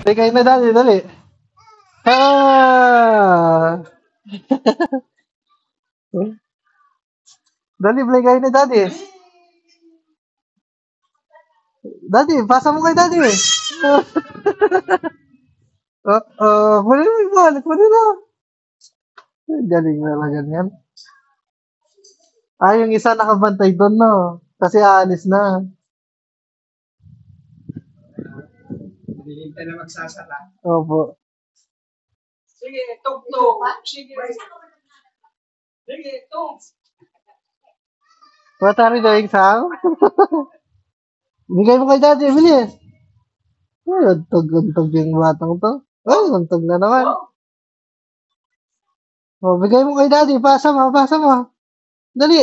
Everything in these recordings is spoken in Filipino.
Bigay na dali, dali. Ah! Dali, bigay na dali. Dali, pasa mo kay dali. Pwede mo ibalik, pwede na. Galing na ganyan. Yung isa nakabantay doon, no? Kasi aalis na. Hindi ka na magsasala. Opo. Sige, tug-tug. Sige. Sige, tug. What are you doing, Sam? Bigay mo kay daddy, bilis. Untog yung batang to. Untog na naman. Bigay mo kay daddy, pasa mo, pasa mo. Dali.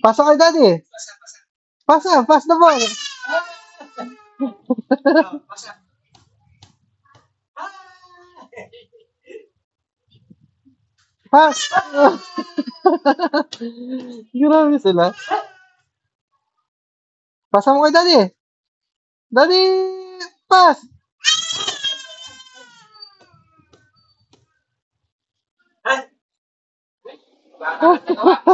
Pasa kay daddy. Pasa, pass the ball. Pasa. Pass. Grabe sila. Pasa mo kay daddy. Daddy, pass. Baka